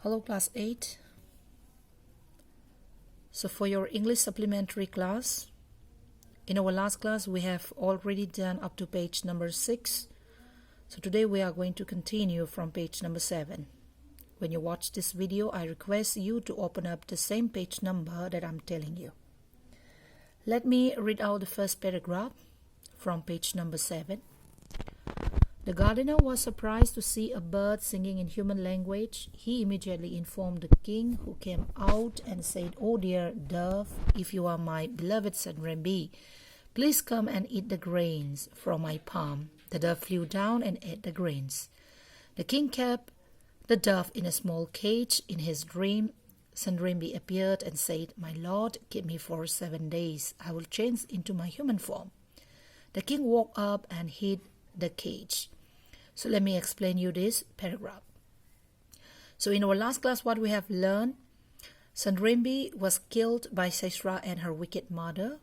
Hello class 8. So for your English supplementary class, in our last class we have already done up to page number 6. So today we are going to continue from page number 7. When you watch this video, I request you to open up the same page number that I'm telling you. Let me read out the first paragraph from page number 7. The gardener was surprised to see a bird singing in human language. He immediately informed the king, who came out and said, "Oh dear dove, if you are my beloved son Rembi, please come and eat the grains from my palm." The dove flew down and ate the grains. The king kept the dove in a small cage. In his dream, son Rembi appeared and said, "My lord, keep me for 7 days. I will change into my human form." The king woke up and hid the cage. So let me explain you this paragraph. So in our last class, what we have learned, son Rembi was killed by Sisera and her wicked mother.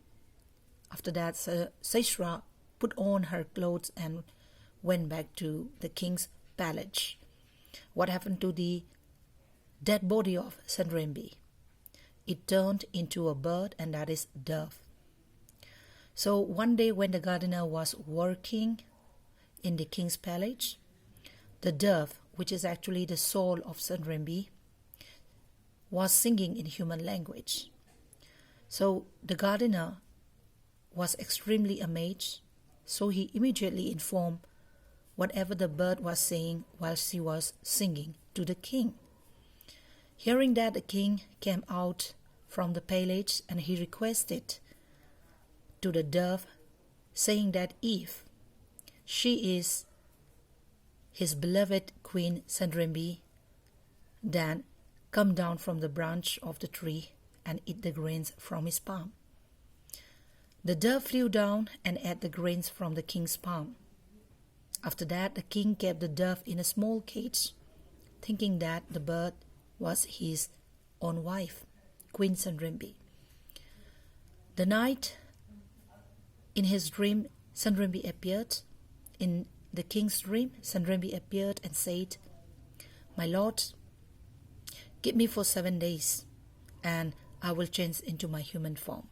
After that, Sisera put on her clothes and went back to the king's palace. What happened to the dead body of son Rembi? It turned into a bird, and that is dove. So one day when the gardener was working in the king's palace, the dove, which is actually the soul of son Rembi, was singing in human language. So the gardener was extremely amazed, so he immediately informed whatever the bird was saying while she was singing to the king. Hearing that, the king came out from the palace and he requested to the dove, saying that if she is his beloved queen son Rembi, then come down from the branch of the tree and eat the grains from his palm. The dove flew down and ate the grains from the king's palm. After that, the king kept the dove in a small cage, thinking that the bird was his own wife, Queen son Rembi. The night, in his dream, son Rembi appeared. In the king's dream, son Rembi appeared and said, "My lord, keep me for 7 days, and I will change into my human form."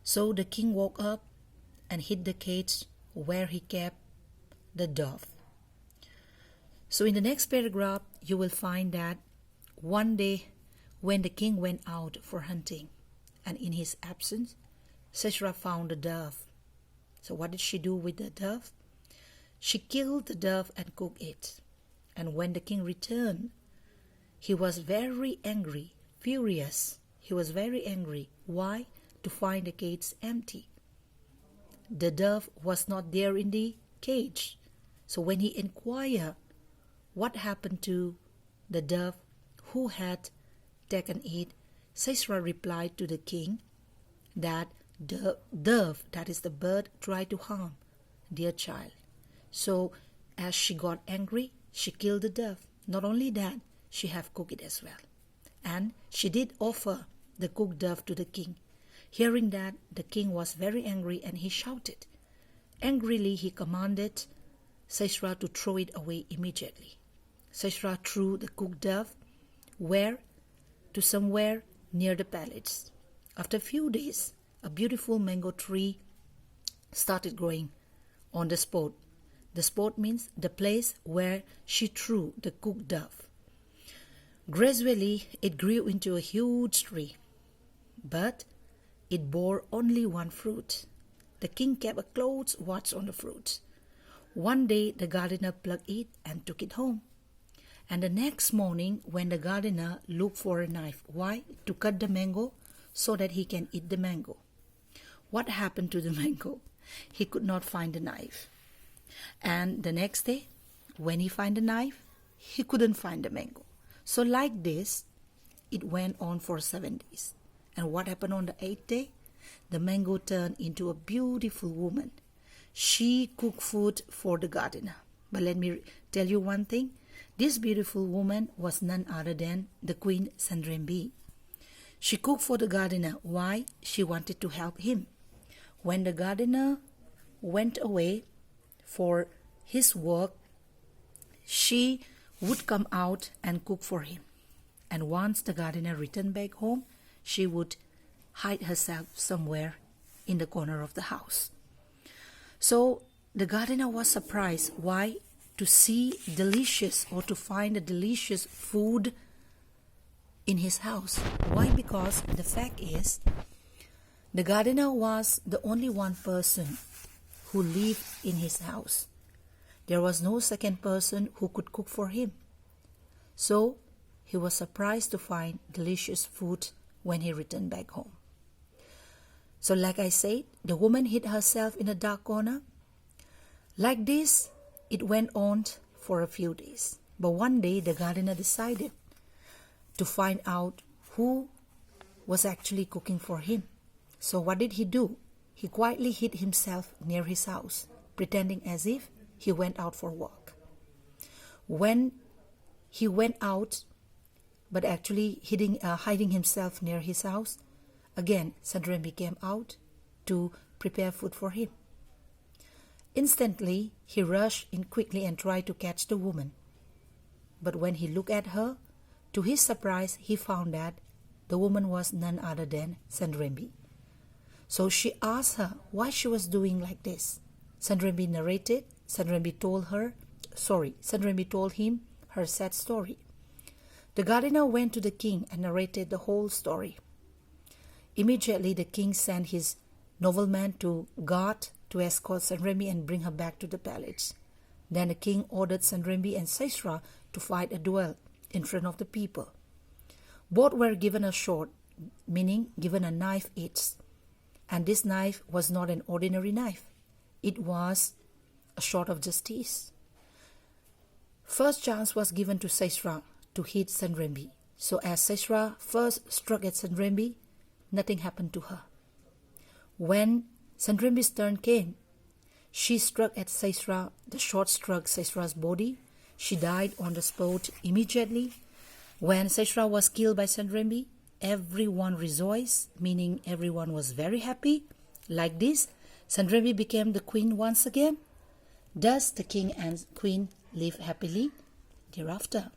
So the king woke up and hid the cage where he kept the dove. So in the next paragraph, you will find that one day when the king went out for hunting, and in his absence, Sisera found the dove. So what did she do with the dove? She killed the dove and cooked it. And when the king returned, he was very angry, furious. He was very angry. Why? To find the cage empty. The dove was not there in the cage. So when he inquired what happened to the dove, who had taken it, Sisera replied to the king that the dove, that is the bird, tried to harm their child. So as she got angry, she killed the dove. Not only that, she have cooked it as well. And she did offer the cooked dove to the king. Hearing that, the king was very angry and he shouted. Angrily, he commanded Sisera to throw it away immediately. Sisera threw the cooked dove where? To somewhere near the palace. After a few days, a beautiful mango tree started growing on the spot. The spot means the place where she threw the cooked dove. Gradually, it grew into a huge tree, but it bore only one fruit. The king kept a close watch on the fruit. One day, the gardener plucked it and took it home. And the next morning, when the gardener looked for a knife, why? To cut the mango so that he can eat the mango. What happened to the mango? He could not find the knife. And the next day, when he found the knife, he couldn't find the mango. So like this, it went on for 7 days. And what happened on the 8th day? The mango turned into a beautiful woman. She cooked food for the gardener. But let me tell you one thing. This beautiful woman was none other than the queen son Rembi. She cooked for the gardener. Why? She wanted to help him. When the gardener went away for his work, she would come out and cook for him. And once the gardener returned back home, she would hide herself somewhere in the corner of the house. So the gardener was surprised. Why? To see delicious or to find a delicious food in his house. Why? Because the fact is, the gardener was the only one person who lived in his house. There was no second person who could cook for him. So he was surprised to find delicious food when he returned back home. So like I said, the woman hid herself in a dark corner. Like this, it went on for a few days. But one day, the gardener decided to find out who was actually cooking for him. So what did he do? He quietly hid himself near his house, pretending as if he went out for work. When he went out, but actually hiding himself near his house, again, Sandrembi came out to prepare food for him. Instantly, he rushed in quickly and tried to catch the woman. But when he looked at her, to his surprise, he found that the woman was none other than Sandrembi. So she asked her why she was doing like this. Sandrembi narrated. Sandrembi told him her sad story. The gardener went to the king and narrated the whole story. Immediately, the king sent his nobleman to guard to escort Sandrembi and bring her back to the palace. Then the king ordered Sandrembi and Sisera to fight a duel in front of the people. Both were given a sword, meaning given a knife each. And this knife was not an ordinary knife. It was a sword of justice. First chance was given to Sisera to hit Sandrembi. So as Sisera first struck at Sandrembi, nothing happened to her. When Sandrembi's turn came, she struck at Sisera. The sword struck Sisera's body. She died on the spot immediately. When Sisera was killed by Sandrembi, everyone rejoiced, meaning everyone was very happy. Like this, Sandrembi became the queen once again. Thus, the king and queen lived happily thereafter.